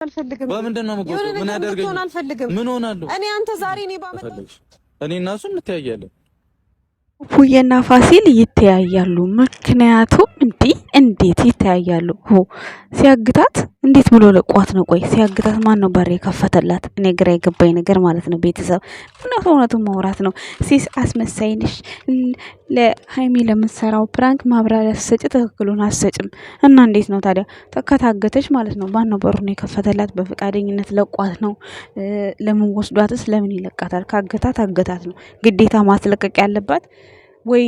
አልፈልግም። በምንድነው መቆጣው? ምን ያደርገኝ? ምን ሆናለሁ እኔ አንተ ዛሬ እኔ ባመጣ እኔ እና እሱ እንተያያለን። ፉዬና ፋሲል ይተያያሉ። ምክንያቱም እንዴት ይተያያሉ? ሲያግታት እንዴት ብሎ ለቋት ነው? ቆይ ሲያግታት ማን ነው በር የከፈተላት? እኔ ግራ የገባኝ ነገር ማለት ነው። ቤተሰብ እውነቱን ማውራት ነው። ሲስ አስመሳይንሽ ለሃይሚ ለምትሰራው ፕራንክ ማብራሪያ ሰጭ ትክክሉን አሰጭም እና እንዴት ነው ታዲያ ከታገተች ማለት ነው? ማን ነው በሩን የከፈተላት? በፈቃደኝነት ለቋት ነው? ለምን ወስዷትስ? ለምን ይለቃታል? ካገታት አገታት ነው ግዴታ ማስለቀቅ ያለባት ወይ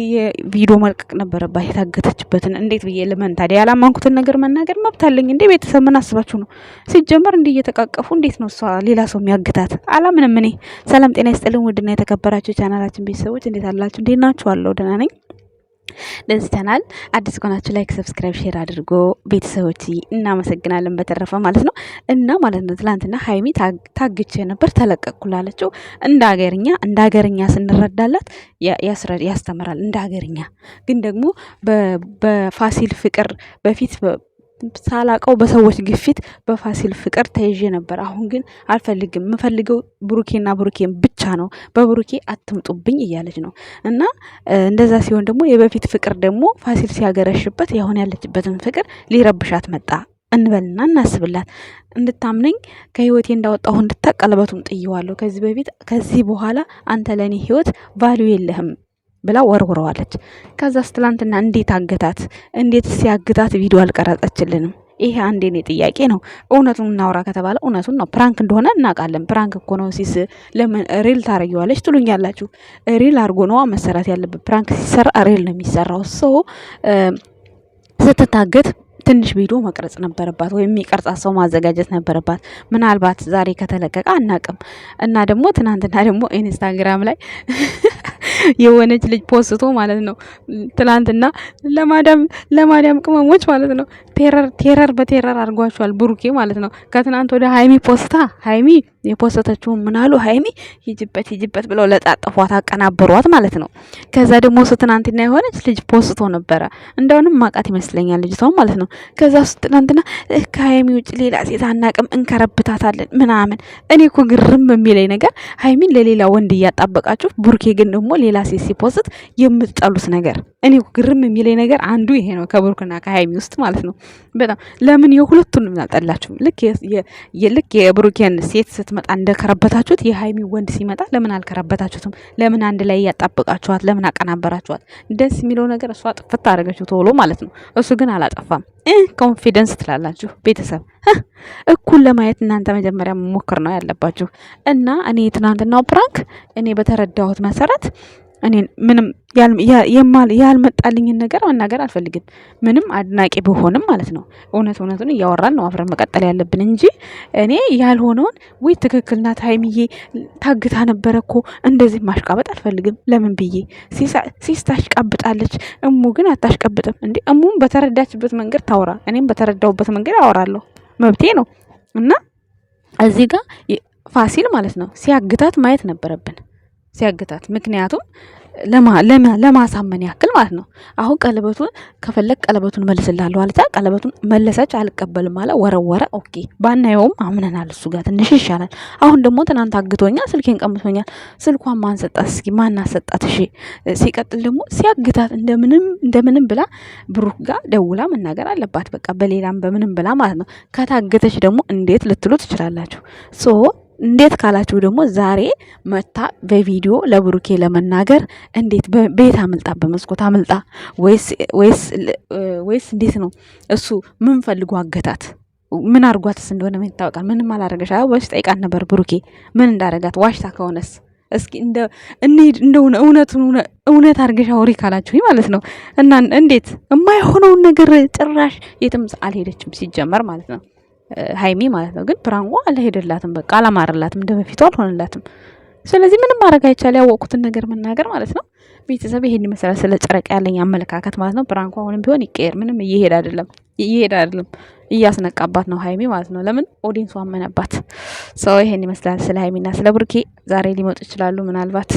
ቪዲዮ መልቀቅ ነበረባት የታገተችበትን። እንዴት ብዬ ለምን ታዲያ ያላማንኩትን ነገር መናገር መብት አለኝ እንዴ? ቤተሰብ ምን አስባችሁ ነው? ሲጀመር እንዲህ እየተቃቀፉ እንዴት ነው እሷ ሌላ ሰው የሚያግታት? አላምንም እኔ። ሰላም ጤና ይስጥልን ውድና የተከበራችሁ ቻናላችን ቤተሰቦች እንዴት አላችሁ? እንዴት ናችሁ? አለው ደህና ነኝ። ለዚህ ቻናል አዲስ ከሆናችሁ ላይክ፣ ሰብስክራይብ፣ ሼር አድርጎ ቤተሰቦች እናመሰግናለን። በተረፈ ማለት ነው እና ማለት ነው ትላንትና ሃይሚ ታግቼ ነበር ተለቀቅኩላለችው። እንደ ሀገርኛ ስንረዳላት ያስተምራል። እንደ ሀገርኛ ግን ደግሞ በፋሲል ፍቅር በፊት ሳላቀው በሰዎች ግፊት በፋሲል ፍቅር ተይዤ ነበር። አሁን ግን አልፈልግም፣ የምፈልገው ብሩኬና ብሩኬን ብቻ ነው፣ በብሩኬ አትምጡብኝ እያለች ነው። እና እንደዛ ሲሆን ደግሞ የበፊት ፍቅር ደግሞ ፋሲል ሲያገረሽበት ያሁን ያለችበትን ፍቅር ሊረብሻት መጣ እንበልና እናስብላት። እንድታምነኝ ከህይወቴ እንዳወጣሁ እንድታቅ ቀለበቱን ጥየዋለሁ። ከዚህ በኋላ አንተ ለኔ ህይወት ቫልዩ የለህም ብላ ወርውረዋለች። ከዛስ ትላንትና እንዴት አገታት? እንዴት ሲያግታት ቪዲዮ አልቀረጸችልንም? ይሄ አንዴ ነው ጥያቄ ነው። እውነቱን እናውራ ከተባለ እውነቱን ነው። ፕራንክ እንደሆነ እናውቃለን። ፕራንክ እኮ ነው። ሲስ ለምን ሪል ታረጊዋለች ትሉኛላችሁ? ሪል አርጎ ነው መሰራት ያለበት። ፕራንክ ሲሰራ ሪል ነው የሚሰራው። ሰው ስትታገት ትንሽ ቪዲዮ መቅረጽ ነበረባት፣ ወይም የሚቀርጻት ሰው ማዘጋጀት ነበረባት። ምናልባት ዛሬ ከተለቀቀ አናቅም። እና ደግሞ ትናንትና ደግሞ ኢንስታግራም ላይ የሆነች ልጅ ፖስቶ ማለት ነው ትላንትና ለማዳም ቅመሞች ማለት ነው ቴረር በቴረር አድርጓቸዋል ብሩኬ ማለት ነው። ከትናንት ወደ ሃይሚ ፖስታ ሃይሚ የፖስተችውን ምናሉ ሃይሚ ሂጅበት ብለው ለጣጠፏት አቀናበሯት ማለት ነው። ከዛ ደግሞ እሱ ትናንትና የሆነች ልጅ ፖስቶ ነበረ። እንደውንም ማቃት ይመስለኛል ልጅቷን ማለት ነው። ከዛ እሱ ትናንትና ከሃይሚ ውጭ ሌላ ሴት አናቅም እንከረብታታለን ምናምን። እኔ እኮ ግርም የሚለኝ ነገር ሃይሚን ለሌላ ወንድ እያጣበቃችሁ ብሩኬ ግን ደግሞ ሌላ ሴት ሲፖስት የምትጠሉት ነገር። እኔ እኮ ግርም የሚለኝ ነገር አንዱ ይሄ ነው፣ ከብሩክና ከሃይሚ ውስጥ ማለት ነው። በጣም ለምን የሁለቱንም አልጠላችሁም? ልክ የብሩኬን ሴት ስትመጣ እንደከረበታችሁት የሃይሚ ወንድ ሲመጣ ለምን አልከረበታችሁትም? ለምን አንድ ላይ ያጣበቃችኋት? ለምን አቀናበራችኋት? ደስ የሚለው ነገር እሷ ጥፍት አደረገችው ቶሎ ማለት ነው። እሱ ግን አላጠፋም። ኮንፊደንስ ትላላችሁ ቤተሰብ። እኩል ለማየት እናንተ መጀመሪያ መሞከር ነው ያለባችሁ። እና እኔ ትናንትናው ፕራንክ እኔ በተረዳሁት መሰረት እኔ ምንም ያልመጣልኝን ነገር መናገር አልፈልግም። ምንም አድናቂ ብሆንም ማለት ነው። እውነቱን እያወራን ነው አብረን መቀጠል ያለብን እንጂ እኔ ያልሆነውን ወይ ትክክል ናት ሃይሚዬ ታግታ ነበረ እኮ እንደዚህ ማሽቃበጥ አልፈልግም። ለምን ብዬ ሲስ ታሽቃብጣለች፣ እሙ ግን አታሽቀብጥም እንዴ? እሙም በተረዳችበት መንገድ ታወራ፣ እኔም በተረዳሁበት መንገድ አወራለሁ፣ መብቴ ነው። እና እዚህ ጋር ፋሲል ማለት ነው ሲያግታት ማየት ነበረብን፣ ሲያግታት ምክንያቱም ለማሳመን ያክል ማለት ነው። አሁን ቀለበቱን ከፈለግ ቀለበቱን መልስላለሁ አለቻ። ቀለበቱን መለሰች፣ አልቀበልም አለ፣ ወረወረ። ኦኬ ባናየውም አምነናል፣ እሱ ጋር ትንሽ ይሻላል። አሁን ደግሞ ትናንት አግቶኛል፣ ስልኬን ቀምቶኛል። ስልኳን ማን ሰጣት? እስኪ ማን አሰጣት? እሺ ሲቀጥል ደግሞ ሲያግታት እንደምንም ብላ ብሩክ ጋር ደውላ መናገር አለባት። በቃ በሌላም በምንም ብላ ማለት ነው። ከታገተች ደግሞ እንዴት ልትሉ ትችላላችሁ። እንዴት ካላችሁ ደግሞ ዛሬ መታ በቪዲዮ ለብሩኬ ለመናገር እንዴት ቤት አምልጣ በመስኮት አምልጣ ወይስ እንዴት ነው? እሱ ምን ፈልጎ አገታት? ምን አርጓትስ እንደሆነ ምን ይታወቃል? ምንም አላረገሽ። ወይስ ጠይቃት ነበር ብሩኬ ምን እንዳረጋት? ዋሽታ ከሆነስ እስኪ እንደሆነ እውነት አርገሻ ወሪ ካላችሁ ማለት ነው። እና እንዴት የማይሆነውን ነገር ጭራሽ የትም አልሄደችም ሲጀመር ማለት ነው ሃይሚ ማለት ነው። ግን ፕራንጓ አልሄደላትም፣ በቃ አላማረላትም፣ እንደበፊቱ አልሆነላትም። ስለዚህ ምንም ማድረግ አይቻል፣ ያወቁትን ነገር መናገር ማለት ነው። ቤተሰብ ይሄን ይመስላል ስለ ጨረቃ ያለኝ አመለካከት ማለት ነው። ፕራንጓ አሁንም ቢሆን ይቀየር፣ ምንም እየሄድ አይደለም፣ እያስነቃባት ነው ሃይሚ ማለት ነው። ለምን ኦዲንሱ አመነባት። ሰው ይሄን ይመስላል ስለ ሃይሚና ስለ ብሩኬ። ዛሬ ሊመጡ ይችላሉ ምናልባት።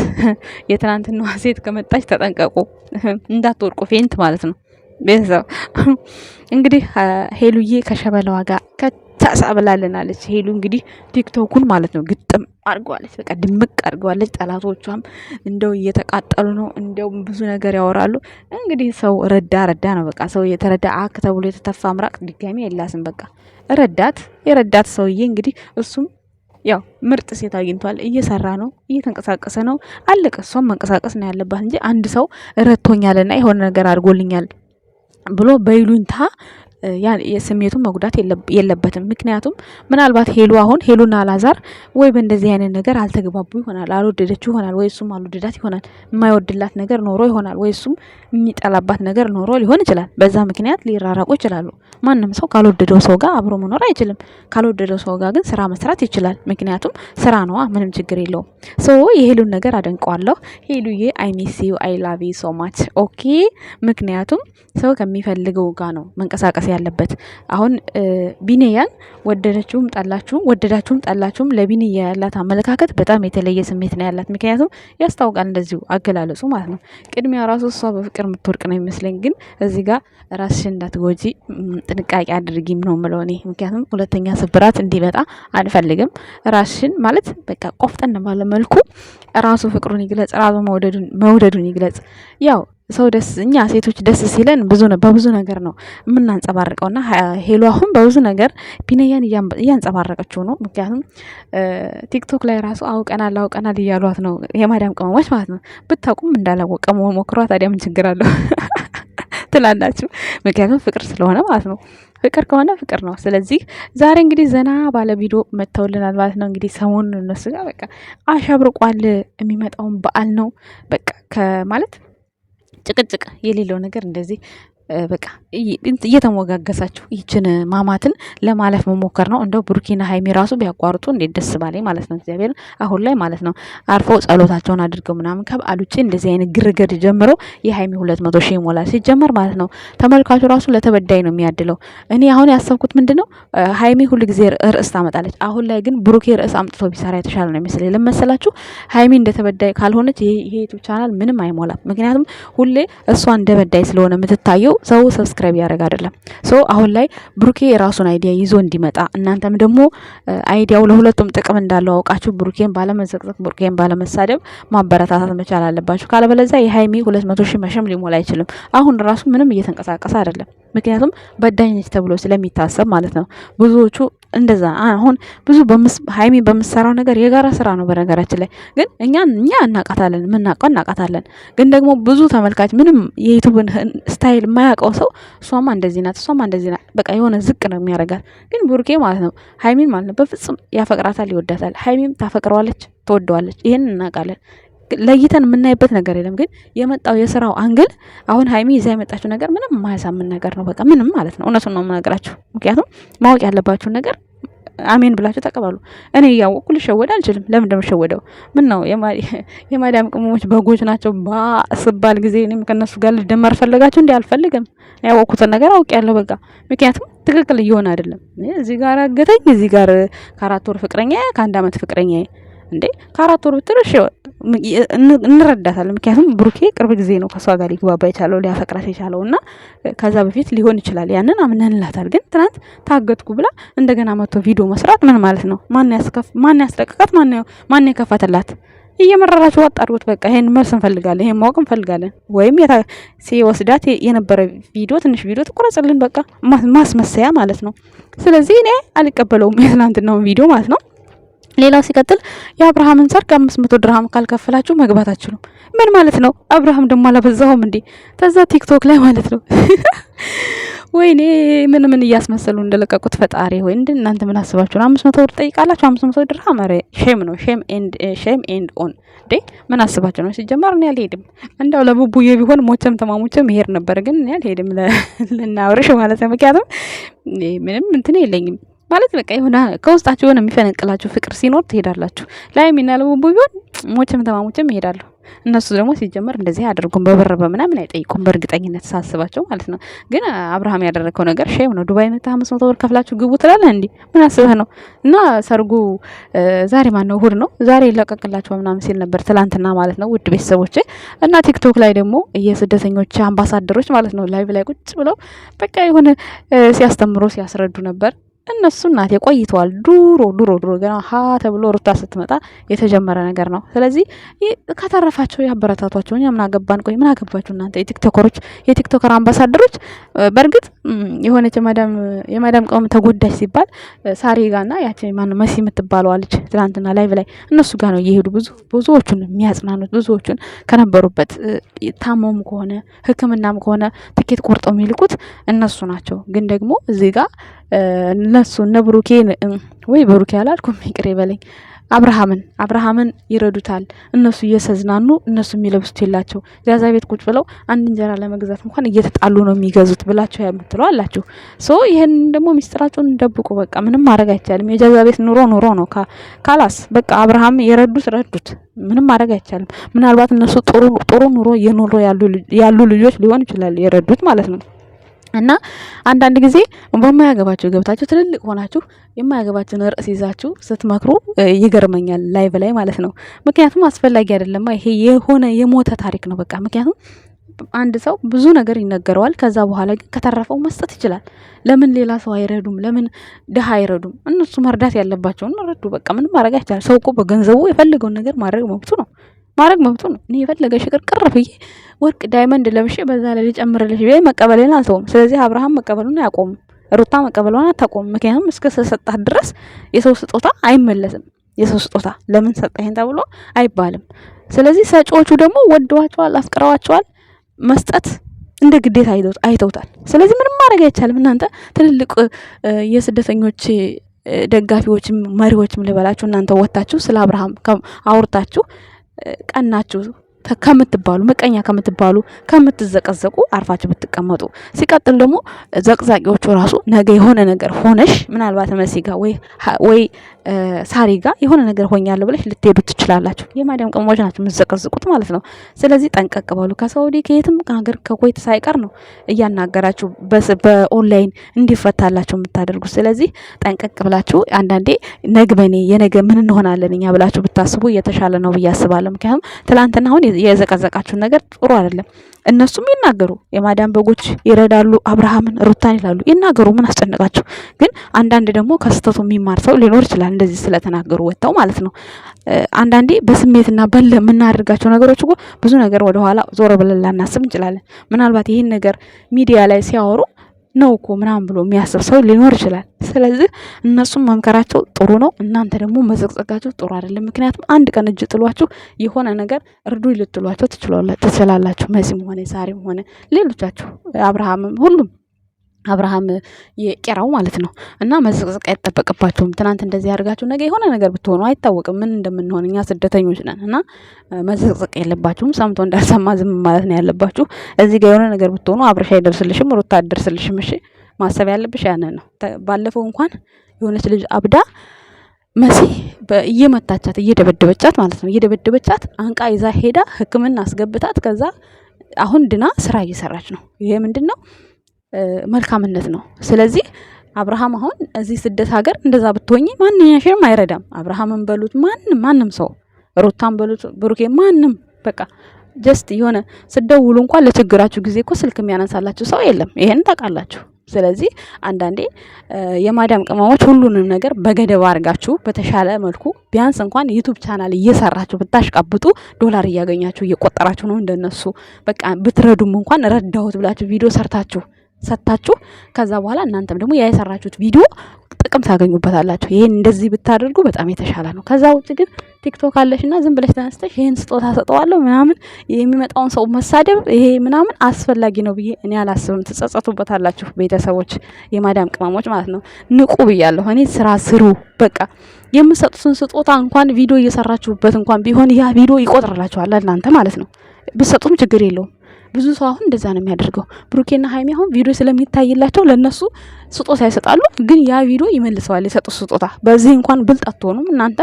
የትናንትናዋ ሴት ከመጣች ተጠንቀቁ፣ እንዳትወርቁ ፌንት ማለት ነው። ቤተሰብ እንግዲህ ሄሉዬ ከሸበለዋ ጋር ብላለናለች ሄሉ እንግዲህ ቲክቶኩን ማለት ነው ግጥም አርጓለች በቃ ድምቅ አርጓለች ጠላቶቿም እንደው እየተቃጠሉ ነው እንደው ብዙ ነገር ያወራሉ እንግዲህ ሰው ረዳ ነው በቃ ሰው የተረዳ አክ ተብሎ የተተፋ ምራቅ ድጋሚ የላስም በቃ የረዳት ሰውዬ እንግዲህ እሱም ያው ምርጥ ሴት አግኝቷል እየሰራ ነው እየተንቀሳቀሰ ነው አለቀ እሷም መንቀሳቀስ ነው ያለባት እንጂ አንድ ሰው ረድቶኛልና የሆነ ነገር አድርጎልኛል ብሎ በይሉኝታ የስሜቱን መጉዳት የለበትም ምክንያቱም ምናልባት ሄሉና አላዛር ወይ በእንደዚህ አይነት ነገር አልተግባቡ ይሆናል አልወደደችው ይሆናል ወይ እሱም አልወደዳት ይሆናል የማይወድላት ነገር ኖሮ ይሆናል ወይ እሱም የሚጠላባት ነገር ኖሮ ሊሆን ይችላል በዛ ምክንያት ሊራራቁ ይችላሉ ማንንም ሰው ካልወደደው ሰው ጋር አብሮ መኖር አይችልም ካልወደደው ሰው ጋር ግን ስራ መስራት ይችላል ምክንያቱም ስራ ነዋ ምንም ችግር የለውም የሄሉን ነገር አደንቀዋለሁ ሄሉዬ አይ ሚስ ዩ አይ ላቭ ዩ ሶ ማች ኦኬ ምክንያቱም ሰው ከሚፈልገው ጋር ነው መንቀሳቀስ ያለበት አሁን ቢኒያን ወደዳችሁም ጠላችሁም ለቢኒያ ያላት አመለካከት በጣም የተለየ ስሜት ነው ያላት ምክንያቱም ያስታውቃል እንደዚሁ አገላለጹ ማለት ነው ቅድሚያ ራሱ እሷ በፍቅር የምትወርቅ ነው ይመስለኝ ግን እዚህ ጋር ራስሽን እንዳትጎጂ ጥንቃቄ አድርጊም ነው የምለው እኔ ምክንያቱም ሁለተኛ ስብራት እንዲመጣ አልፈልግም ራስሽን ማለት በቃ ቆፍጠን ባለ መልኩ ራሱ ፍቅሩን ይግለጽ ራሱ መውደዱን ይግለጽ ያው ሰው እኛ ሴቶች ደስ ሲለን በብዙ ነገር ነው የምናንጸባርቀውና ሄሉ አሁን በብዙ ነገር ቢኒያን እያንጸባረቀችው ነው ምክንያቱም ቲክቶክ ላይ ራሱ አውቀናል እያሏት ነው የማዳም ቅመሞች ማለት ነው ብታውቁም እንዳላወቀ ሞክሯት ታዲያ ምን ችግር አለው ትላላችሁ ምክንያቱም ፍቅር ስለሆነ ማለት ነው ፍቅር ከሆነ ፍቅር ነው ስለዚህ ዛሬ እንግዲህ ዘና ባለ ቪዲዮ መተውልናል ማለት ነው እንግዲህ ሰሞኑን እነሱ ጋር በቃ አሻብርቋል የሚመጣውን በዓል ነው በቃ ከማለት ጭቅጭቅ የሌለው ነገር እንደዚህ በቃ እየተሞጋገሳችሁ ይችን ማማትን ለማለፍ መሞከር ነው እንደው ብሩኬና ሃይሚ ራሱ ቢያቋርጡ እንዴት ደስ ባለኝ ማለት ነው እግዚአብሔር አሁን ላይ ማለት ነው አርፈው ጸሎታቸውን አድርገው ምናምን ከበዓል ውጪ እንደዚህ አይነት ግርግር ጀምረው የሃይሚ 200,000 ሞላል ሲጀመር ማለት ነው ተመልካቹ ራሱ ለተበዳይ ነው የሚያድለው እኔ አሁን ያሰብኩት ምንድነው ሃይሚ ሁሉ ጊዜ ርዕስ ታመጣለች አሁን ላይ ግን ብሩኬ ርዕስ አምጥቶ ቢሰራ የተሻለ ነው የሚመስለኝ ለመሰላችሁ ሃይሚ እንደተበዳይ ካልሆነች ይሄ ዩቲዩብ ቻናል ምንም አይሞላም ምክንያቱም ሁሌ እሷ እንደበዳይ ስለሆነ የምትታየው ሰው ሰብስክራይብ ያደርግ አይደለም አሁን ላይ ብሩኬ የራሱን አይዲያ ይዞ እንዲመጣ እናንተም ደግሞ አይዲያው ለሁለቱም ጥቅም እንዳለው አውቃችሁ ብሩኬን ባለመዘቅዘቅ ብሩኬን ባለመሳደብ ማበረታታት መቻል አለባችሁ ካለበለዚያ የሃይሚ 200,000 መሸም ሊሞላ አይችልም አሁን ራሱ ምንም እየተንቀሳቀሰ አይደለም ምክንያቱም በዳኝነት ተብሎ ስለሚታሰብ ማለት ነው ብዙዎቹ እንደዛ አሁን ብዙ ሃይሚ በመሰራው ነገር የጋራ ስራ ነው በነገራችን ላይ ግን እኛ እናቃታለን ግን ደግሞ ብዙ ተመልካች ምንም የዩቲዩብን ስታይል የማያውቀው ሰው እሷማ እንደዚህ ናት በቃ የሆነ ዝቅ ነው የሚያደርጋት ግን ብሩኬ ማለት ነው ሃይሚን ማለት ነው በፍጹም ያፈቅራታል ይወዳታል ሃይሚም ታፈቅረዋለች ትወደዋለች ይሄን እናውቃለን ለይተን የምናይበት ነገር የለም ግን የመጣው የስራው አንግል አሁን ሃይሚ ይዛ የመጣችው ነገር ምንም የማያሳምን ነገር ነው በቃ ምንም ማለት ነው እውነቱን ነው የምነግራችሁ ምክንያቱም ማወቅ ያለባችሁ ነገር አሜን ብላችሁ ተቀበሉ እኔ ያወቅኩ ልሸወድ አልችልም ለምን እንደምሸወደው ምን ነው የማዳም ቅመሞች በጎች ናቸው ባስባል ጊዜ እኔም ከነሱ ጋር ልደመር ፈለጋችሁ እንዴ አልፈልግም ያወቅኩትን ነገር አውቄያለሁ በቃ ምክንያቱም ትክክል እየሆነ አይደለም እዚህ ጋር አገተኝ እዚህ ጋር ከ4 ወር ፍቅረኛ ከ1 አመት ፍቅረኛ እንዴ ከ4 ወር ብትርሽ እንረዳታለን ምክንያቱም ብሩኬ ቅርብ ጊዜ ነው ከሷ ጋር ሊግባባ የቻለው ሊያፈቅራት የቻለውና ከዛ በፊት ሊሆን ይችላል ያንን አምነንላታል ግን ትናንት ታገትኩ ብላ እንደገና መጥቶ ቪዲዮ መስራት ምን ማለት ነው ማን ያስለቀቃት ማን የከፈተላት እየመረራችሁ ወጣሩት በቃ ይሄን መልስ እንፈልጋለን ይሄን ማወቅ እንፈልጋለን ወይም ሲወስዳት የነበረ ቪዲዮ ትንሽ ቪዲዮ ትቆረጽልን በቃ ማስመሰያ ማለት ነው ስለዚህ እኔ አልቀበለውም የትናንትናው ቪዲዮ ማለት ነው ሌላው ሲቀጥል የአብርሃምን ሰርግ 500 ድርሃም ካልከፈላችሁ መግባት አትችሉም ምን ማለት ነው አብርሃም ደግሞ አላበዛውም እንዴ ተዛ ቲክቶክ ላይ ማለት ነው ወይኔ ምን እያስመሰሉ እንደለቀቁት ፈጣሪ ወይ እናንተ ምን አስባችሁ 500 ብር ጠይቃላችሁ 500 ድርሃም አረ ሼም ኤንድ ኦን ዴ ምን አስባችሁ ነው ሲጀመር እኔ አልሄድም እንደው ለቡቡዬ ቢሆን ሞቸም ተማሙቸም ይሄድ ነበር ግን እኔ አልሄድም ለናውርሽ ማለት ነው ምክንያቱም ምንም እንትን የለኝም ማለት በቃ የሆነ ከውስጣችሁ የሆነ የሚፈነቅላችሁ ፍቅር ሲኖር ትሄዳላችሁ ላይ ሚናለው ቢሆን ሞቸም ተማሙቸም ይሄዳሉ እነሱ ደግሞ ሲጀመር እንደዚህ አድርጉም በብር በምናምን አይጠይቁም በእርግጠኝነት ሳስባቸው ማለት ነው ግን አብርሃም ያደረከው ነገር ሼም ነው ዱባይ መጣ 500 ብር ከፍላችሁ ግቡ ትላለህ እንዴ ምን አስበህ ነው እና ሰርጉ ዛሬ ማነው እሁድ ነው ዛሬ ይለቀቅላችሁ ምናምን ሲል ነበር ትላንትና ማለት ነው ውድ ቤተሰቦቼ እና ቲክቶክ ላይ ደግሞ የስደተኞች አምባሳደሮች ማለት ነው ላይቭ ላይ ቁጭ ብለው በቃ የሆነ ሲያስተምሩ ሲያስረዱ ነበር እነሱ እናቴ ቆይተዋል። ድሮ ገና ሀ ተብሎ ሩታ ስትመጣ የተጀመረ ነገር ነው። ስለዚህ ከተረፋቸው ያበረታቷቸው። እኛ ምን አገባን? ቆይ ምን አገባችሁ እናንተ የቲክቶከሮች የቲክቶከር አምባሳደሮች። በእርግጥ የሆነች የማዳም ቀውም ተጎዳች ሲባል ሳሪ ጋርና ያቺ ማነው መሲ የምትባለው ልጅ ትናንትና ላይቭ ላይ እነሱ ጋር ነው እየሄዱ ብዙዎቹን የሚያጽናኑት። ብዙዎቹን ከነበሩበት ታመሙ ከሆነ ሕክምናም ከሆነ ትኬት ቆርጠው የሚልኩት እነሱ ናቸው። ግን ደግሞ እዚህ ጋር እነሱ እነ ብሩኬ ወይ ብሩኬ አላልኩም ይቅር ይበለኝ አብርሃምን ይረዱታል። እነሱ እየተዝናኑ እነሱ የሚለብሱት የላቸው ጃዛ ቤት ቁጭ ብለው አንድ እንጀራ ለመግዛት እንኳን እየተጣሉ ነው የሚገዙት ብላችሁ የምትለው አላችሁ። ሶ ይሄን ደግሞ ሚስጥራቸውን ደብቁ። በቃ ምንም ማድረግ አይቻልም። የጃዛ ቤት ኑሮ ነው ካላስ በቃ አብርሃም ረዱት ምንም ማድረግ አይቻልም። ምናልባት እነሱ ጥሩ ኑሮ እየኖሩ ያሉ ልጆች ሊሆን ይችላል የረዱት ማለት ነው። እና አንዳንድ ጊዜ በማያገባችሁ ገብታችሁ ትልልቅ ሆናችሁ የማያገባችሁን ርዕስ ይዛችሁ ስትመክሩ ይገርመኛል ላይቭ ላይ ማለት ነው። ምክንያቱም አስፈላጊ አይደለም። ይሄ የሆነ የሞተ ታሪክ ነው በቃ። ምክንያቱም አንድ ሰው ብዙ ነገር ይነገረዋል። ከዛ በኋላ ግን ከተረፈው መስጠት ይችላል። ለምን ሌላ ሰው አይረዱም? ለምን ድሃ አይረዱም? እነሱ መርዳት ያለባቸውን ረዱ። በቃ ምንም ማድረግ አይቻልም። ሰው እኮ በገንዘቡ የፈለገውን ነገር ማድረግ መብቱ ነው። እኔ የፈለገ ሽቅር ቅር ብዬ ወርቅ ዳይመንድ ለብሼ በዛ ላይ ልጨምርልሽ ብዬ መቀበሌን አልተውም። ስለዚህ አብርሃም መቀበሉን አያቆምም፣ ሩታ መቀበሏን አታቆምም። ምክንያቱም እስከ ሰጣት ድረስ የሰው ስጦታ አይመለስም። የሰው ስጦታ ለምን ሰጣኸኝ ተብሎ አይባልም። ስለዚህ ሰጪዎቹ ደግሞ ወደዋቸዋል፣ አፍቅረዋቸዋል። መስጠት እንደ ግዴታ አይተውታል። ስለዚህ ምንም ማድረግ አይቻልም። እናንተ ትልልቅ የስደተኞች ደጋፊዎችም መሪዎችም ልበላችሁ እናንተ ወጣችሁ ስለ አብርሃም አውርታችሁ ቀናችሁ ከምትባሉ ምቀኛ ከምትዘቀዘቁ አርፋችሁ ብትቀመጡ። ሲቀጥል ደግሞ ዘቅዛቂዎቹ ራሱ ነገ የሆነ ነገር ሆነሽ ምናልባት መሲ ጋር ወይ ሳሪ ጋር የሆነ ነገር ሆኛለሁ ብለሽ ልትሄዱ ትችላላችሁ። የማዳም ቅመሞች ናቸው የምትዘቀዝቁት ማለት ነው። ስለዚህ ጠንቀቅ በሉ። ከሳውዲ ከየትም ሀገር ከኩዌት ሳይቀር ነው እያናገራችሁ በኦንላይን እንዲፈታላችሁ የምታደርጉት። ስለዚህ ጠንቀቅ ብላችሁ አንዳንዴ ነግበኔ የነገ ምን እንሆናለን እኛ ብላችሁ ብታስቡ እየተሻለ ነው ብዬ አስባለሁ። ምክንያቱም ትላንትና አሁን የዘቀዘቃችሁ ነገር ጥሩ አይደለም። እነሱም ይናገሩ፣ የማዳም በጎች ይረዳሉ፣ አብርሃምን ሩታን ይላሉ፣ ይናገሩ። ምን አስጨነቃችሁ? ግን አንዳንድ ደግሞ ከስተቱ የሚማር ሰው ሊኖር ይችላል። እንደዚህ ስለተናገሩ ወጥተው ማለት ነው። አንዳንዴ በስሜትና በል የምናደርጋቸው ነገሮች እኮ ብዙ ነገር ወደ ኋላ ዞር ብለን ላናስብ እንችላለን። ምናልባት ይህን ነገር ሚዲያ ላይ ሲያወሩ ነው እኮ ምናምን ብሎ የሚያስብ ሰው ሊኖር ይችላል። ስለዚህ እነሱም መምከራቸው ጥሩ ነው። እናንተ ደግሞ መዘቅዘቃቸው ጥሩ አይደለም። ምክንያቱም አንድ ቀን እጅ ጥሏችሁ የሆነ ነገር እርዱ ልትሏቸው ትችላላችሁ። መሲም ሆነ ሳሪም ሆነ ሌሎቻችሁ አብርሃምም ሁሉም አብርሃም የቄራው ማለት ነው። እና መዘቅዘቅ አይጠበቅባችሁም። ትናንት እንደዚህ ያደርጋችሁ ነገ የሆነ ነገር ብትሆኑ አይታወቅም ምን እንደምንሆን። እኛ ስደተኞች ነን እና መዘቅዘቅ የለባችሁም። ሰምቶ እንዳልሰማ ዝም ማለት ነው ያለባችሁ። እዚህ ጋር የሆነ ነገር ብትሆኑ አብረሽ አይደርስልሽም፣ ሩታ አይደርስልሽም። እሺ ማሰብ ያለብሽ ያንን ነው። ባለፈው እንኳን የሆነች ልጅ አብዳ መሲ እየመታቻት እየደበደበቻት ማለት ነው። እየደበደበቻት አንቃ ይዛ ሄዳ ሕክምና አስገብታት ከዛ አሁን ድና ስራ እየሰራች ነው። ይሄ ምንድን ነው? መልካምነት ነው። ስለዚህ አብርሃም አሁን እዚህ ስደት ሀገር እንደዛ ብትሆኚ ማንኛሽም አይረዳም። አብርሃምን በሉት ማንም ሰው ሩታን በሉት ብሩኬ ማንም በቃ ጀስት የሆነ ስደውሉ እንኳን ለችግራችሁ ጊዜ እኮ ስልክ የሚያነሳላችሁ ሰው የለም። ይሄን ታውቃላችሁ። ስለዚህ አንዳንዴ የማዳም ቅመሞች ሁሉንም ነገር በገደብ አድርጋችሁ በተሻለ መልኩ ቢያንስ እንኳን ዩቲዩብ ቻናል እየሰራችሁ ብታሽቃብጡ ዶላር እያገኛችሁ እየቆጠራችሁ ነው እንደነሱ። በቃ ብትረዱም እንኳን ረዳሁት ብላችሁ ቪዲዮ ሰታችሁ ከዛ በኋላ እናንተም ደግሞ ያ የሰራችሁት ቪዲዮ ጥቅም ታገኙበታላችሁ። ይሄን እንደዚህ ብታደርጉ በጣም የተሻለ ነው። ከዛ ውጭ ግን ቲክቶክ አለሽና ዝም ብለሽ ተነስተሽ ይሄን ስጦታ ሰጠዋለሁ ምናምን የሚመጣውን ሰው መሳደብ ይሄ ምናምን አስፈላጊ ነው ብዬ እኔ አላስብም። ትጸጸቱበታላችሁ ቤተሰቦች፣ የማዳም ቅመሞች ማለት ነው። ንቁ ብያለሁ እኔ። ስራ ስሩ በቃ። የምትሰጡትን ስጦታ እንኳን ቪዲዮ እየሰራችሁበት እንኳን ቢሆን ያ ቪዲዮ ይቆጥርላችኋል እናንተ ማለት ነው። ብትሰጡም ችግር የለውም። ብዙ ሰው አሁን እንደዛ ነው የሚያደርገው። ብሩኬና ሃይሚ አሁን ቪዲዮ ስለሚታይላቸው ለነሱ ስጦታ ይሰጣሉ፣ ግን ያ ቪዲዮ ይመልሰዋል የሰጡት ስጦታ። በዚህ እንኳን ብልጥ አትሆኑም እናንተ።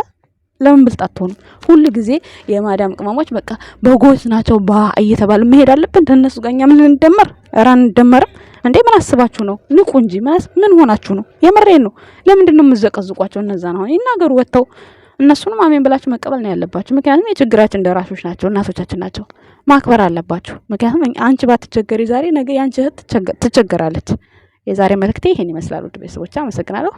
ለምን ብልጥ አትሆኑም? ሁሉ ጊዜ የማዳም ቅመሞች በቃ በጎች ናቸው እየተባለ መሄድ አለብን። እንደነሱ ጋር እኛ ምን እንደመር ራን እንደመርም እንዴ? ምን አስባችሁ ነው? ንቁ እንጂ ምን ሆናችሁ ነው? የምሬን ነው። ለምንድን ነው የምትዘቀዝቋቸው? እነዛ ነው ይናገሩ ወጥተው። እነሱንም አሜን ብላችሁ መቀበል ነው ያለባችሁ። ምክንያቱም የችግራችን ደራሾች ናቸው፣ እናቶቻችን ናቸው። ማክበር አለባችሁ። ምክንያቱም አንቺ ባትቸገሪ ዛሬ ነገ ያንቺ እህት ትቸገራለች። የዛሬ መልእክቴ ይሄን ይመስላል። ውድ ቤተሰቦች አመሰግናለሁ።